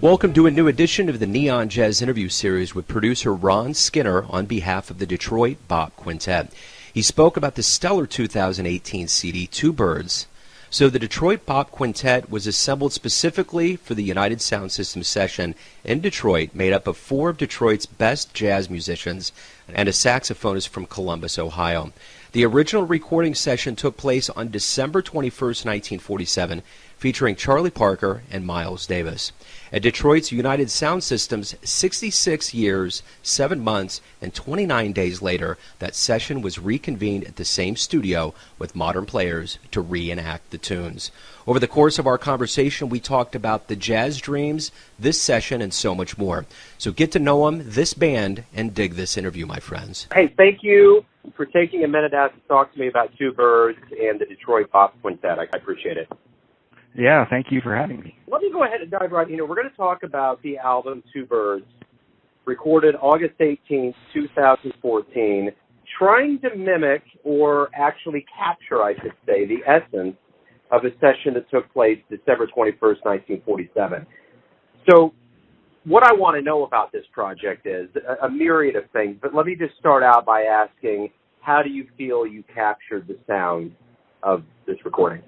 Welcome to a new edition of the Neon Jazz interview series with producer Ron Skinner on behalf of the Detroit Bop Quintet. He spoke about the stellar 2018 CD, Two Birds. So the Detroit Bop Quintet was assembled specifically for the United Sound System session in Detroit, made up of four of Detroit's best jazz musicians and a saxophonist from Columbus, Ohio. The original recording session took place on December 21st, 1947, featuring Charlie Parker and Miles Davis. At Detroit's United Sound System's 66 years, 7 months, and 29 days later, that session was reconvened at the same studio with modern players to reenact the tunes. Over the course of our conversation, we talked about the jazz dreams, this session, and so much more. So get to know them, this band, and dig this interview, my friends. Hey, thank you for taking a minute out to talk to me about Two Birds and the Detroit Bop Quintet. I appreciate it. Yeah, thank you for having me. Let me go ahead and dive right in. We're going to talk about the album Two Birds, recorded August 18th, 2014, trying to mimic or actually capture, I should say, the essence of a session that took place December 21st, 1947. So what I want to know about this project is a myriad of things, but let me just start out by asking, how do you feel you captured the sound of this recording?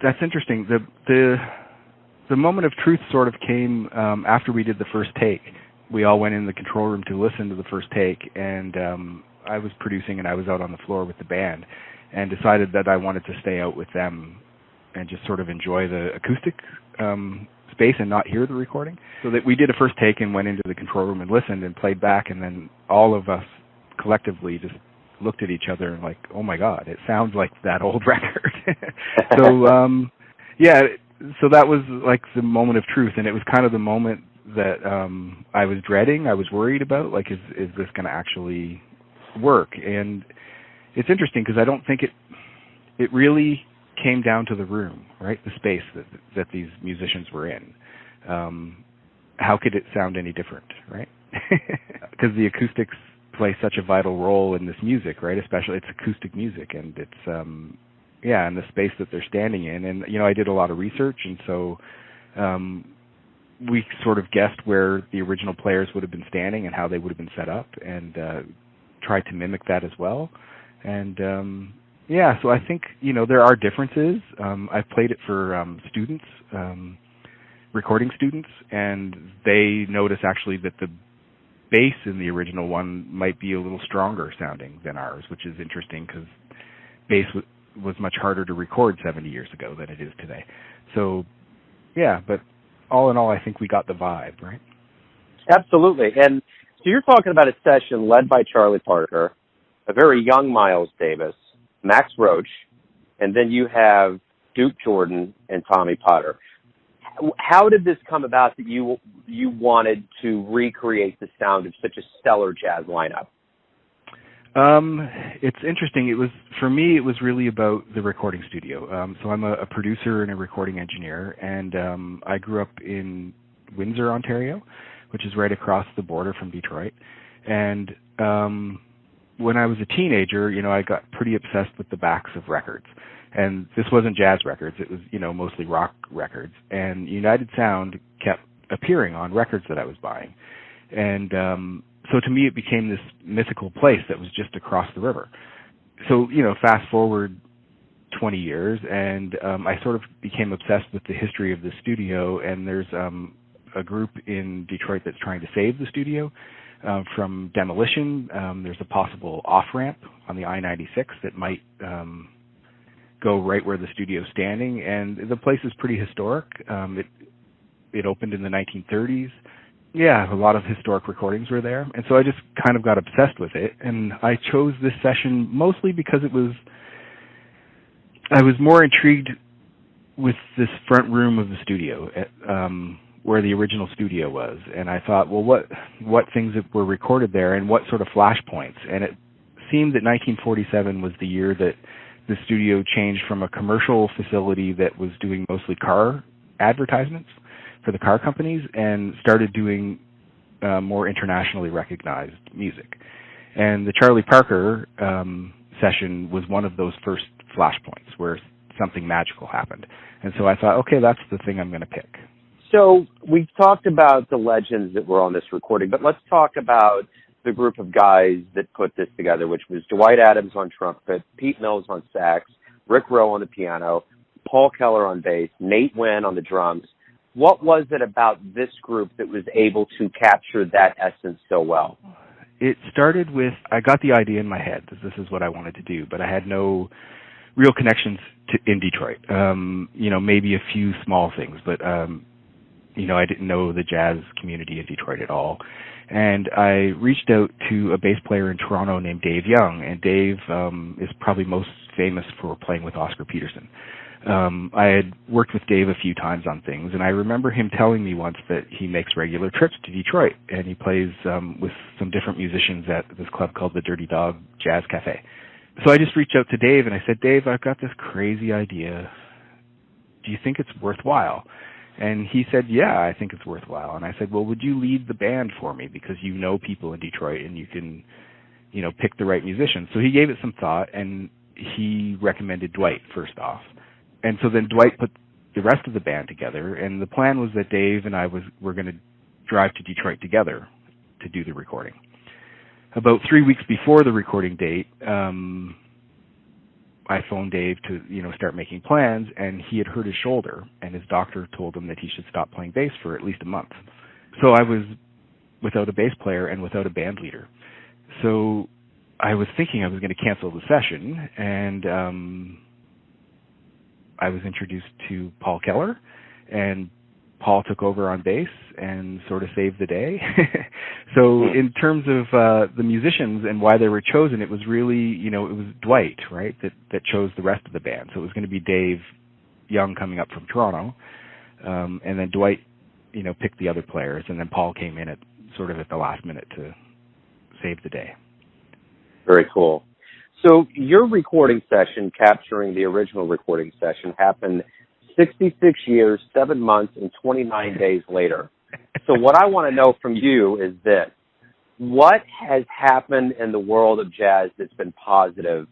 That's interesting. The moment of truth sort of came after we did the first take. We all went in the control room to listen to the first take, and I was producing and I was out on the floor with the band and decided that I wanted to stay out with them and just sort of enjoy the acoustic space and not hear the recording. So that we did a first take and went into the control room and listened and played back, and then all of us collectively just looked at each other and like, oh my God, it sounds like that old record. So that was like the moment of truth, and it was kind of the moment that I was dreading, I was worried about, like, is this going to actually work? And it's interesting because I don't think it really came down to the room, right? The space that these musicians were in. How could it sound any different, right? Because the acoustics play such a vital role in this music, right? Especially it's acoustic music, and it's and the space that they're standing in. And I did a lot of research, and so we sort of guessed where the original players would have been standing and how they would have been set up, and tried to mimic that as well. And so I think there are differences. I've played it for students, recording students, and they notice actually that the bass in the original one might be a little stronger sounding than ours, which is interesting because bass was much harder to record 70 years ago than it is today. So, but all in all, I think we got the vibe, right? Absolutely. And so you're talking about a session led by Charlie Parker, a very young Miles Davis, Max Roach, and then you have Duke Jordan and Tommy Potter. How did this come about that you wanted to recreate the sound of such a stellar jazz lineup? It's interesting. For me, it was really about the recording studio. So I'm a producer and a recording engineer, and I grew up in Windsor, Ontario, which is right across the border from Detroit. And when I was a teenager, I got pretty obsessed with the backs of records. And this wasn't jazz records. It was, mostly rock records. And United Sound kept appearing on records that I was buying. And so to me, it became this mythical place that was just across the river. So, fast forward 20 years, and I sort of became obsessed with the history of the studio. And there's a group in Detroit that's trying to save the studio from demolition. There's a possible off-ramp on the I-96 that might go right where the studio's standing, and the place is pretty historic. It opened in the 1930s. Yeah, a lot of historic recordings were there, and so I just kind of got obsessed with it, and I chose this session mostly because I was more intrigued with this front room of the studio, where the original studio was, and I thought, well, what things were recorded there, and what sort of flashpoints, and it seemed that 1947 was the year that the studio changed from a commercial facility that was doing mostly car advertisements for the car companies and started doing more internationally recognized music. And the Charlie Parker session was one of those first flashpoints where something magical happened. And so I thought, okay, that's the thing I'm going to pick. So we've talked about the legends that were on this recording, but let's talk about the group of guys that put this together, which was Dwight Adams on trumpet, Pete Mills on sax, Rick Rowe on the piano, Paul Keller on bass, Nate Wynn on the drums. What was it about this group that was able to capture that essence so well? It started with, I got the idea in my head that this is what I wanted to do, but I had no real connections in Detroit. Maybe a few small things, but I didn't know the jazz community in Detroit at all. And I reached out to a bass player in Toronto named Dave Young, and Dave is probably most famous for playing with Oscar Peterson. I had worked with Dave a few times on things, and I remember him telling me once that he makes regular trips to Detroit, and he plays with some different musicians at this club called the Dirty Dog Jazz Cafe. So I just reached out to Dave, and I said, Dave, I've got this crazy idea. Do you think it's worthwhile? And he said, yeah, I think it's worthwhile. And I said, well, would you lead the band for me? Because you know people in Detroit and you can, pick the right musicians. So he gave it some thought, and he recommended Dwight first off. And so then Dwight put the rest of the band together, and the plan was that Dave and I were going to drive to Detroit together to do the recording. About 3 weeks before the recording date, I phoned Dave to, start making plans, and he had hurt his shoulder, and his doctor told him that he should stop playing bass for at least a month. So I was without a bass player and without a band leader. So I was thinking I was going to cancel the session, and I was introduced to Paul Keller, and Paul took over on bass and sort of saved the day. So in terms of the musicians and why they were chosen, it was really, it was Dwight, right, that chose the rest of the band. So it was going to be Dave Young coming up from Toronto, and then Dwight, picked the other players, and then Paul came in at the last minute to save the day. Very cool. So your recording session, capturing the original recording session, happened 66 years, 7 months, and 29 days later. So what I want to know from you is this. What has happened in the world of jazz that's been positive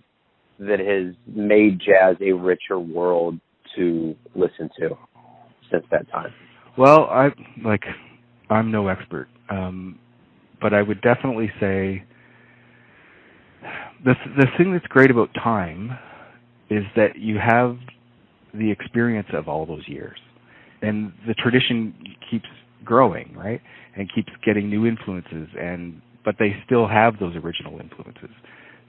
that has made jazz a richer world to listen to since that time? Well, I'm no expert, but I would definitely say the thing that's great about time is that you have the experience of all those years, and the tradition keeps growing, right, and keeps getting new influences, but they still have those original influences.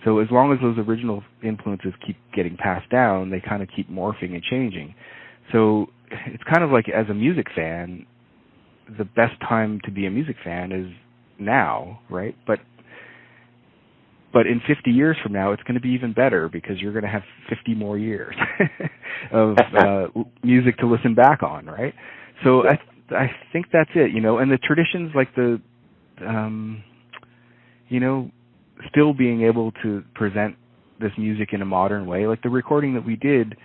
So as long as those original influences keep getting passed down, they kind of keep morphing and changing. So it's kind of like, as a music fan, the best time to be a music fan is now, right? But in 50 years from now, it's going to be even better, because you're going to have 50 more years of music to listen back on, right? So I think that's it, and the traditions, like still being able to present this music in a modern way. Like the recording that we did,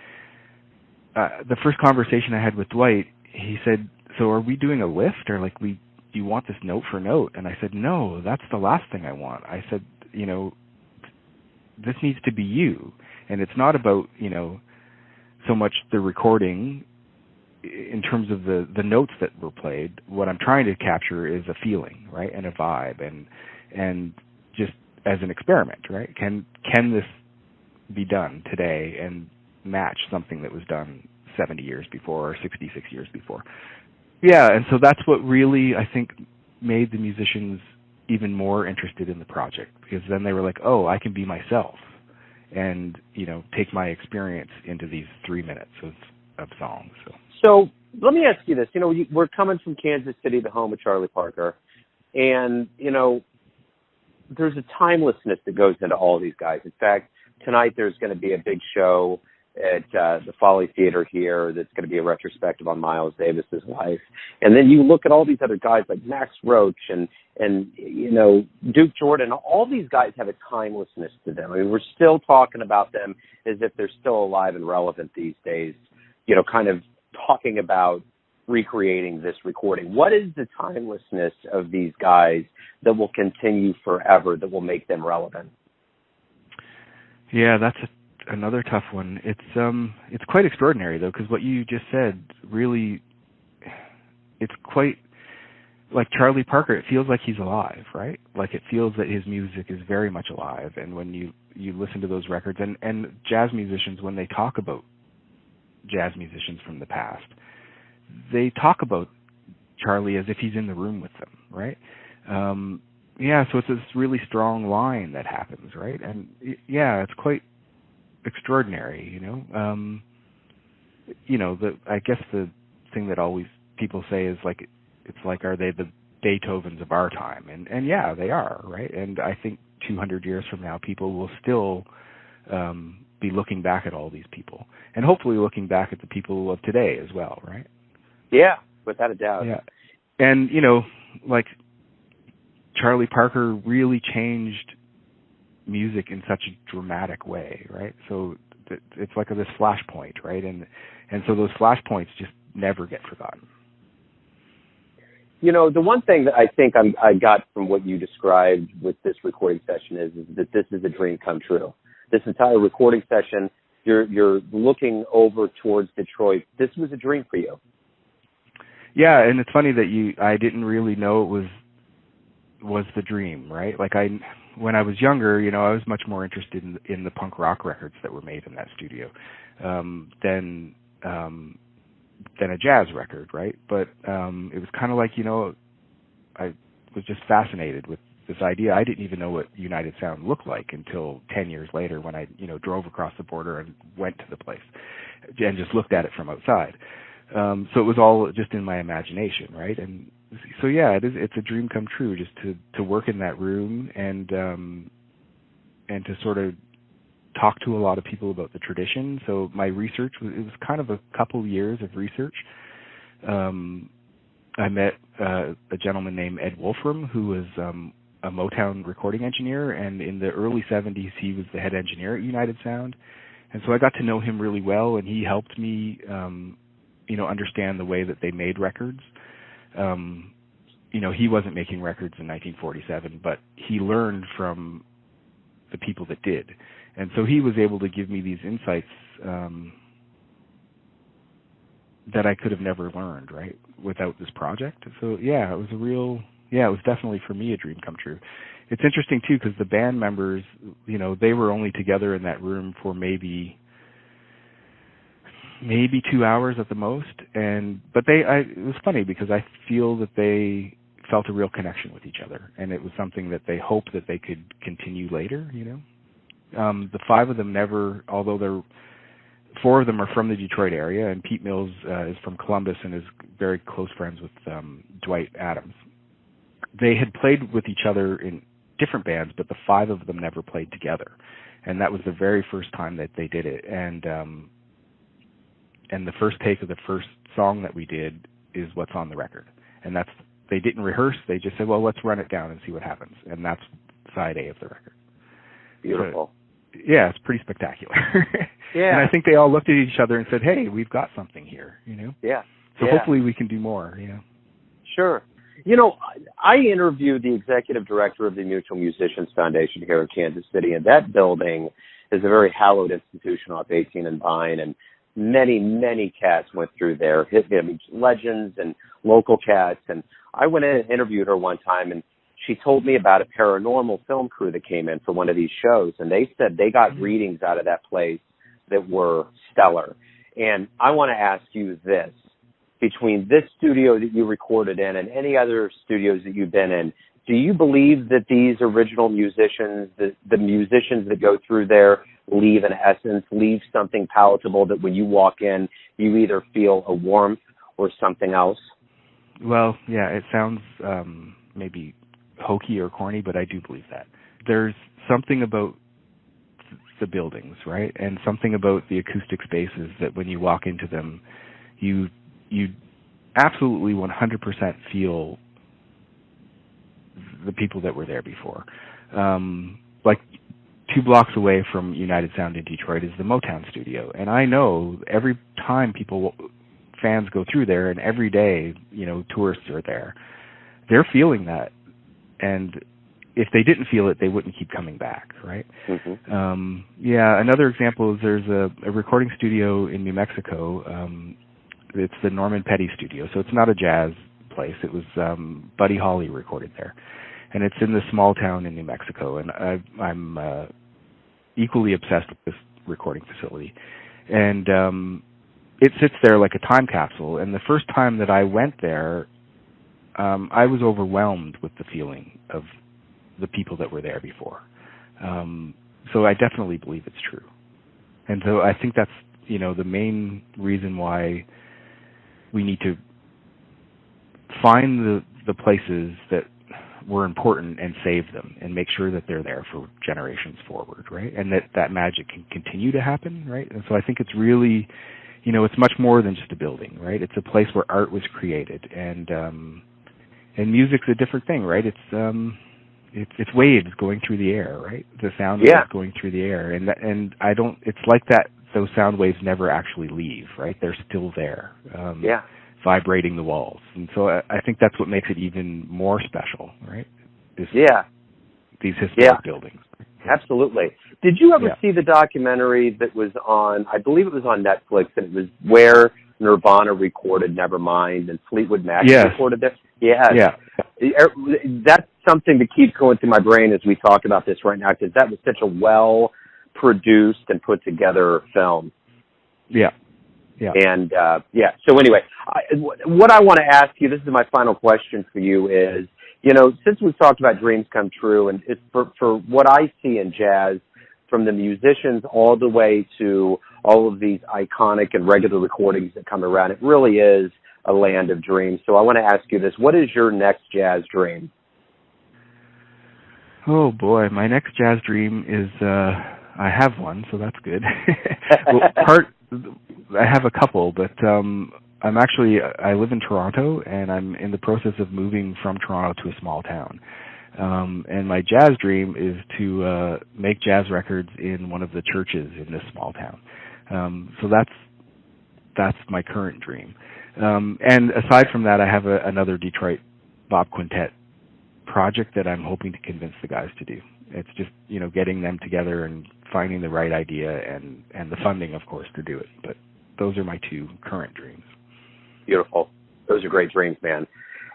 the first conversation I had with Dwight, he said, so are we doing a lift, or do you want this note for note? And I said, no, that's the last thing I want. I said, this needs to be you. And it's not about, so much the recording in terms of the notes that were played. What I'm trying to capture is a feeling, right, and a vibe, and just as an experiment, right? Can this be done today and match something that was done 70 years before or 66 years before? Yeah, and so that's what really, I think, made the musicians even more interested in the project, because then they were like, oh, I can be myself and, take my experience into these 3 minutes of songs. So let me ask you this. We're coming from Kansas City, the home of Charlie Parker, and, there's a timelessness that goes into all these guys. In fact, tonight there's going to be a big show at the Folly Theater here that's going to be a retrospective on Miles Davis's life. And then you look at all these other guys like Max Roach and Duke Jordan. All these guys have a timelessness to them. I mean, we're still talking about them as if they're still alive and relevant these days, kind of talking about recreating this recording. What is the timelessness of these guys that will continue forever, that will make them relevant? Yeah, that's another tough one. It's quite extraordinary, though, because what you just said really quite like Charlie Parker. It feels like he's alive, right? Like it feels that his music is very much alive. And when you listen to those records, and jazz musicians, when they talk about jazz musicians from the past, they talk about Charlie as if he's in the room with them, right? So it's this really strong line that happens, right? And it's quite extraordinary, I guess the thing that always people say is like, it's like, are they the Beethovens of our time? And yeah, they are, right? And I think 200 years from now, people will still be looking back at all these people, and hopefully looking back at the people of today as well, right? Yeah, without a doubt. Yeah. And, like Charlie Parker really changed music in such a dramatic way, right? So it's like this flashpoint, right? And so those flashpoints just never get forgotten. The one thing that I think I got from what you described with this recording session is that this is a dream come true. This entire recording session, you're looking over towards Detroit. This was a dream for you. Yeah, and it's funny that I didn't really know it was the dream, right? Like when I was younger, I was much more interested in the punk rock records that were made in that studio than a jazz record, right? But it was kind of like, I was just fascinated with this idea. I didn't even know what United Sound looked like until 10 years later when I, drove across the border and went to the place and just looked at it from outside. So it was all just in my imagination, right? And so, yeah, it's a dream come true just to work in that room and to sort of talk to a lot of people about the tradition. So my research it was kind of a couple years of research. I met a gentleman named Ed Wolfram, who was a Motown recording engineer, and in the early 70s he was the head engineer at United Sound. And so I got to know him really well, and he helped me understand the way that they made records. He wasn't making records in 1947, but he learned from the people that did. And so he was able to give me these insights that I could have never learned, right, without this project. So, yeah, it was definitely for me a dream come true. It's interesting, too, because the band members, they were only together in that room for maybe 2 hours at the most. But it was funny because I feel that they felt a real connection with each other, and it was something that they hoped that they could continue later, The five of them never, although four of them are from the Detroit area, and Pete Mills is from Columbus and is very close friends with Dwight Adams. They had played with each other in different bands, but the five of them never played together. And that was the very first time that they did it. And the first take of the first song that we did is what's on the record. And they didn't rehearse. They just said, well, let's run it down and see what happens. And that's side A of the record. Beautiful. So, yeah, it's pretty spectacular. Yeah. And I think they all looked at each other and said, hey, we've got something here, Yeah. So hopefully we can do more, Sure. I interviewed the executive director of the Mutual Musicians Foundation here in Kansas City, and that building is a very hallowed institution off 18 and Vine, and many, many cats went through there, legends and local cats. And I went in and interviewed her one time, and she told me about a paranormal film crew that came in for one of these shows, and they said they got readings out of that place that were stellar. And I want to ask you this. Between this studio that you recorded in and any other studios that you've been in, do you believe that these original musicians, the musicians that go through there, leave an essence, leave something palatable that when you walk in, you either feel a warmth or something else? Well, yeah, it sounds maybe hokey or corny, but I do believe that. There's something about the buildings, right? And something about the acoustic spaces that when you walk into them, you absolutely 100% feel the people that were there before. Like 2 blocks away from United Sound in Detroit is the Motown studio. And I know every time fans go through there and every day, tourists are there, they're feeling that. And if they didn't feel it, they wouldn't keep coming back, right? Mm-hmm. Another example is there's a recording studio in New Mexico. It's the Norman Petty studio, so it's not a jazz place. It was Buddy Holly recorded there, and it's in this small town in New Mexico. And I'm equally obsessed with this recording facility, and it sits there like a time capsule. And the first time that I went there, I was overwhelmed with the feeling of the people that were there before. So I definitely believe it's true. And so I think that's, the main reason why we need to find the places that were important and save them and make sure that they're there for generations forward, right? And that magic can continue to happen, right? And so I think it's really, it's much more than just a building, right? It's a place where art was created, and music's a different thing, right? It's waves going through the air, right? The sound waves going through the air, and it's like that. Those sound waves never actually leave, right? They're still there, vibrating the walls, and so I think that's what makes it even more special, right? These historic buildings. Absolutely. Did you ever see the documentary that was on? I believe it was on Netflix, and it was where Nirvana recorded Nevermind and Fleetwood Mac recorded this. Yeah. That's something that keeps going through my brain as we talk about this right now, because that was such a well-produced and put-together film. Yeah. And, so anyway, what I want to ask you, this is my final question for you is, since we've talked about dreams come true, and it's for what I see in jazz, from the musicians all the way to all of these iconic and regular recordings that come around, it really is a land of dreams. So I want to ask you this. What is your next jazz dream? Oh, boy. My next jazz dream is, I have one, so that's good. I have a couple, but I live in Toronto, and I'm in the process of moving from Toronto to a small town. And my jazz dream is to make jazz records in one of the churches in this small town. So that's my current dream. And aside from that, I have another Detroit Bob Quintet project that I'm hoping to convince the guys to do. It's just, getting them together and finding the right idea and the funding, of course, to do it. But those are my two current dreams. Beautiful. Those are great dreams, man.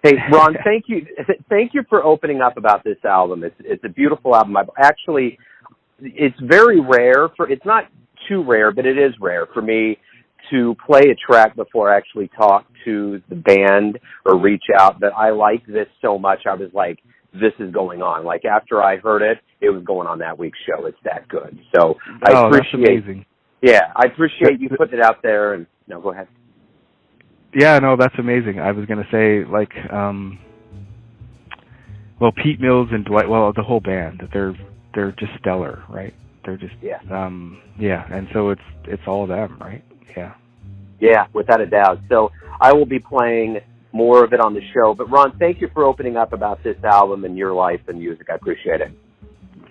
Hey, Ron, thank you. Thank you for opening up about this album. It's a beautiful album. Actually, it's very rare it's not too rare, but it is rare for me to play a track before I actually talk to the band or reach out. That I like this so much, I was like, this is going on. Like, after I heard it, it was going on that week's show. It's that good. So I appreciate, that's amazing. Yeah, I appreciate you putting it out there. And no, go ahead. Yeah, no, that's amazing. I was going to say, Pete Mills and Dwight, the whole band, they're just stellar, right? They're just, and so it's all them, right? Yeah, without a doubt. So I will be playing more of it on the show. But Ron, thank you for opening up about this album and your life and music. I appreciate it.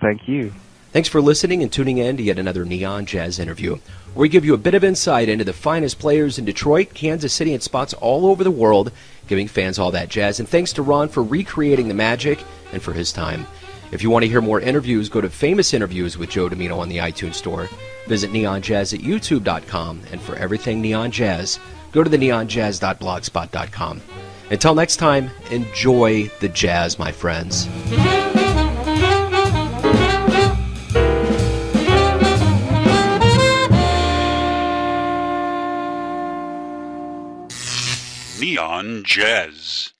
Thank you. Thanks for listening and tuning in to yet another Neon Jazz interview, where we give you a bit of insight into the finest players in Detroit, Kansas City, and spots all over the world, giving fans all that jazz. And thanks to Ron for recreating the magic and for his time. If you want to hear more interviews, go to Famous Interviews with Joe Domino on the iTunes Store. Visit neonjazz at youtube.com. And for everything Neon Jazz, go to the neonjazz.blogspot.com. Until next time, enjoy the jazz, my friends. Neon Jazz.